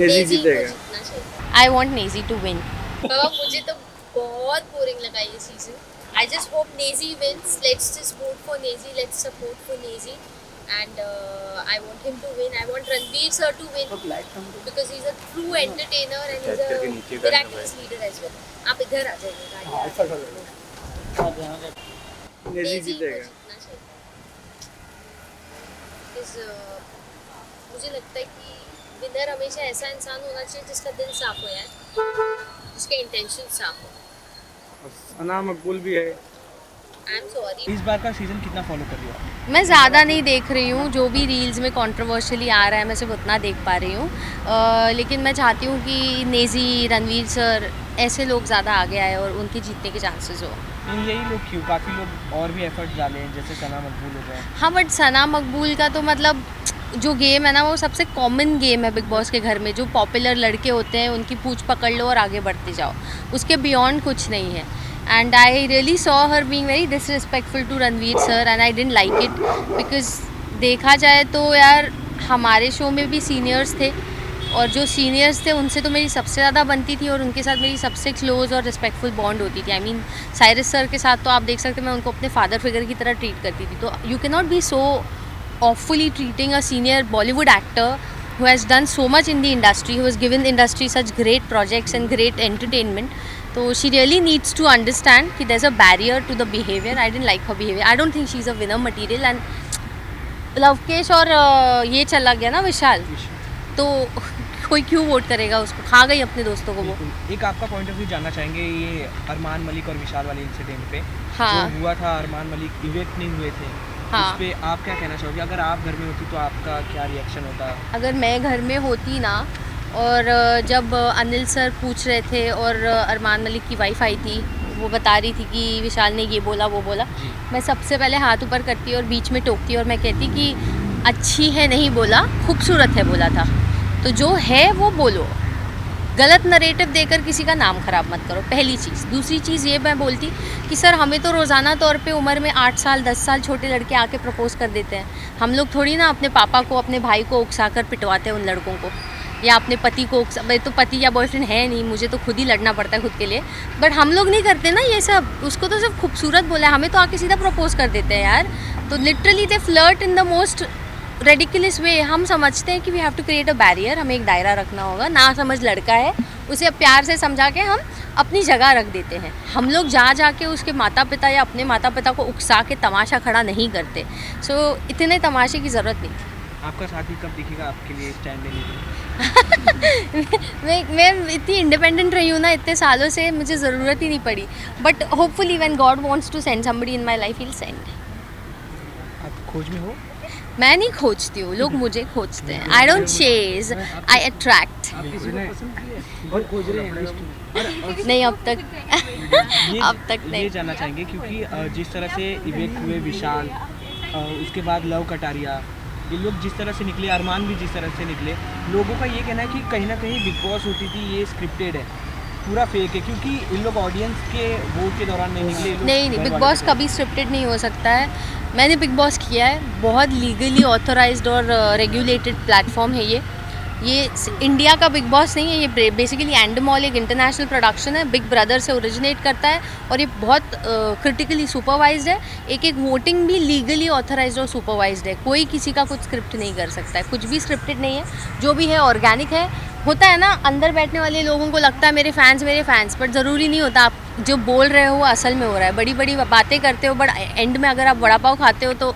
नेजी नेजी को जीतेगा। जीतना चाहिए। I want Naezy to win. बाबा मुझे तो बहुत बोरिंग लगा ये season. I just hope Naezy wins. Let's just vote for Naezy, let's support for Naezy and I want him to win. I want Ranveer sir to win because he's a true entertainer and he's a miraculous leader as well. आप इधर आ जाइए गाड़ी नेजी नेजी को जीतेगा। जीतना चाहिए because मुझे लगता है कि विनर हमेशा ऐसा इंसान होना चाहिए जिसका दिल साफ हो यार, जिसके इंटेंशन साफ हो। और सना मकबूल भी है। I am sorry. इस बार का सीजन कितना फॉलो कर रही हो आप? मैं ज़्यादा नहीं देख रही हूँ, जो भी रील्स में कंट्रोवर्शियली आ रहा है मैं सिर्फ उतना देख पा रही हूँ। लेकिन मैं चाहती हूँ कि नेजी, रणवीर सर ऐसे लोग ज़्यादा आगे आए और उनके जीतने के चांसेस हो। नहीं, यही लोग क्यों, काफ़ी लोग और भी एफर्ट डाले हैं जैसे सना मकबूल हो गए। हाँ बट सना मकबूल का तो मतलब जो गेम है ना वो सबसे कॉमन गेम है बिग बॉस के घर में। जो पॉपुलर लड़के होते हैं उनकी पूंछ पकड़ लो और आगे बढ़ते जाओ, उसके बियॉन्ड कुछ नहीं है। And I really saw her being very disrespectful to Ranveer sir and I didn't like it because देखा जाए तो यार हमारे शो में भी सीनियर्स थे और जो सीनियर्स थे उनसे तो मेरी सबसे ज़्यादा बनती थी और उनके साथ मेरी सबसे क्लोज और रिस्पेक्टफुल बॉन्ड होती थी। आई मीन साइरस सर के साथ तो आप देख सकते मैं उनको अपने फादर फिगर की तरह ट्रीट करती थी। तो you can not be so awfully treating a senior Bollywood actor who has done so much in the industry, who has given the industry such great projects and great entertainment. So she really needs to understand that there's a barrier to the behavior. I didn't like her behavior. I don't think she's a winner material. And Lavkesh और ये चला गया ना विशाल, तो कोई क्यों vote करेगा उसको? खा गई अपने दोस्तों को वो। बिल्कुल। एक आपका पॉइंट ऑफ व्यू जानना चाहेंगे ये अरमान मलिक और विशाल वाले इंसिडेंट पे। हाँ। जो हुआ था, अरमान मलिक इवेक्ट नहीं हुए थे। हाँ। उस पे आप क्या कहना चाहोगे? अगर आप घर में होती तो आपका क्या रिएक्शन होता? अगर मैं घर में होती ना और जब अनिल सर पूछ रहे थे और अरमान मलिक की वाइफ आई थी, वो बता रही थी कि विशाल ने ये बोला वो बोला, मैं सबसे पहले हाथ ऊपर करती और बीच में टोकती और मैं कहती कि अच्छी है नहीं बोला, खूबसूरत है बोला था। तो जो है वो बोलो, गलत नरेटिव देकर किसी का नाम ख़राब मत करो, पहली चीज़। दूसरी चीज़ ये मैं बोलती कि सर हमें तो रोज़ाना तौर पे उम्र में 8 साल 10 साल छोटे लड़के आके प्रपोज़ कर देते हैं। हम लोग थोड़ी ना अपने पापा को अपने भाई को उकसा कर पिटवाते हैं उन लड़कों को, या अपने पति को मैं तो पति या बॉयफ्रेंड है नहीं, मुझे तो खुद ही लड़ना पड़ता है खुद के लिए। बट हम लोग नहीं करते ना ये सब। उसको तो सिर्फ खूबसूरत बोला है, हमें तो आके सीधा प्रपोज़ कर देते हैं यार। तो literally they flirt in the most ridiculous way. हम समझते हैं कि we have to create a barrier, हमें एक दायरा रखना होगा। ना समझ लड़का है, उसे प्यार से समझा के हम अपनी जगह रख देते हैं। हम लोग जा के उसके माता पिता या अपने माता पिता को उकसा के तमाशा खड़ा नहीं करते। सो इतने तमाशे की ज़रूरत नहीं थी। आपका साथी कब दिखेगा आपके लिए स्टैंड लेने के लिए? मैं इतनी इंडिपेंडेंट रही हूँ ना इतने सालों से, मुझे ज़रूरत ही नहीं पड़ी। But hopefully when God wants to send somebody in my life he will send. आप खोज में हो? मैं नहीं खोजती हूँ, लोग मुझे खोजते हैं। I don't chase, I attract. खोज रहे हैं नहीं अब तक अब तक ये नहीं। जानना चाहेंगे क्योंकि जिस तरह से इवेक्ट हुए विशाल, उसके बाद लव कटारिया, ये लोग जिस तरह से निकले, अरमान भी जिस तरह से निकले, लोगों का ये कहना है कि कहीं ना कहीं बिग बॉस होती थी ये स्क्रिप्टेड है, पूरा फेक है, क्योंकि इन लोग ऑडियंस के वोट के दौरान नहीं निकले। नहीं, बिग बॉस कभी स्क्रिप्टेड नहीं हो सकता है। मैंने बिग बॉस किया है, बहुत लीगली ऑथराइज्ड और रेगुलेटेड प्लेटफॉर्म है ये इंडिया का बिग बॉस नहीं है। ये बेसिकली एंडमॉल एक इंटरनेशनल प्रोडक्शन है, बिग ब्रदर से ओरिजिनेट करता है और ये बहुत क्रिटिकली सुपरवाइज्ड है। एक वोटिंग भी लीगली ऑथराइज्ड और सुपरवाइज्ड है। कोई किसी का कुछ स्क्रिप्ट नहीं कर सकता है, कुछ भी स्क्रिप्टेड नहीं है। जो भी है ऑर्गेनिक है। होता है ना, अंदर बैठने वाले लोगों को लगता है मेरे फैंस, बट ज़रूरी नहीं होता। आप जो बोल रहे हो वो असल में हो रहा है। बड़ी बड़ी बातें करते हो बट एंड में अगर आप वड़ा पाव खाते हो तो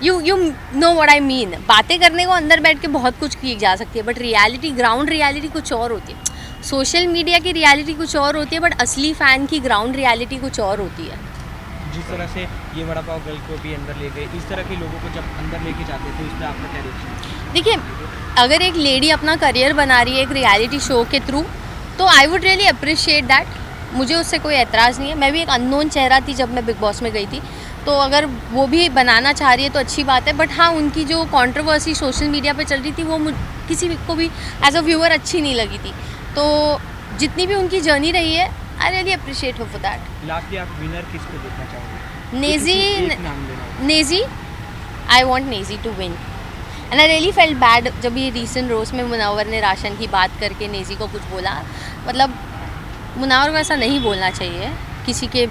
you know what I mean. बातें करने को अंदर बैठ के बहुत कुछ की जा सकती है, बट रियलिटी, ग्राउंड रियलिटी कुछ और होती है। सोशल मीडिया की रियलिटी कुछ और होती है, बट असली फ़ैन की ग्राउंड रियलिटी कुछ और होती है। जिस तरह से ये वड़ा पाव गर्ल को भी अंदर ले गए, इस तरह के लोगों को जब अंदर लेके जाते हैं तो इस पर आपका क्या रिएक्शन? देखिए, अगर एक लेडी अपना करियर बना रही है एक रियलिटी शो के थ्रू, तो I would really appreciate that. मुझे उससे कोई एतराज़ नहीं है। मैं भी एक अननोन चेहरा थी जब मैं बिग बॉस में गई थी, तो अगर वो भी बनाना चाह रही है तो अच्छी बात है। बट हाँ, उनकी जो कंट्रोवर्सी सोशल मीडिया पे चल रही थी वो किसी को भी एज अ व्यूअर अच्छी नहीं लगी थी। तो जितनी भी उनकी जर्नी रही है, I really appreciate her for that. Lastly आप विनर किसको देखना चाहोगे? नेजी, एक नाम लेना होगा। Naezy, I want Naezy to win and I really felt bad जब ये रीसेंट रोस्ट में मुनव्वर ने राशन की बात करके नेजी को कुछ बोला. मतलब मुनव्वर को ऐसा नहीं बोलना चाहिए किसी के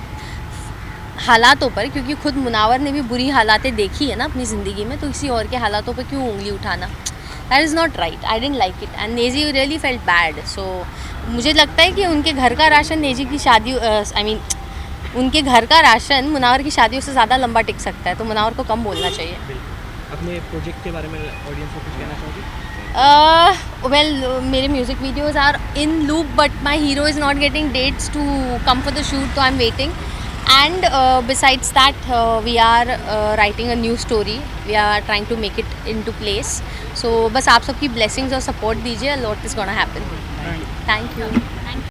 हालातों पर, क्योंकि खुद मुनव्वर ने भी बुरी हालातें देखी है ना अपनी ज़िंदगी में, तो किसी और के हालातों पर क्यों उंगली उठाना. That is not right. I didn't like it and Naezy really felt bad. So मुझे लगता है कि उनके घर का राशन नेजी की शादी उनके घर का राशन मुनव्वर की शादियों से ज़्यादा लंबा टिक सकता है, तो मुनव्वर को कम बोलना चाहिए. अपने प्रोजेक्ट के बारे में ऑडियंस को कुछ कहना चाहोगे? वेल मेरे music videos are in loop but my hero is not getting dates to come for the shoot, तो I am waiting. And besides that we are writing a new story. We are trying to make it in to place. So बस आप सबकी blessings और support दीजिए. Lot is gonna happen. Thank you.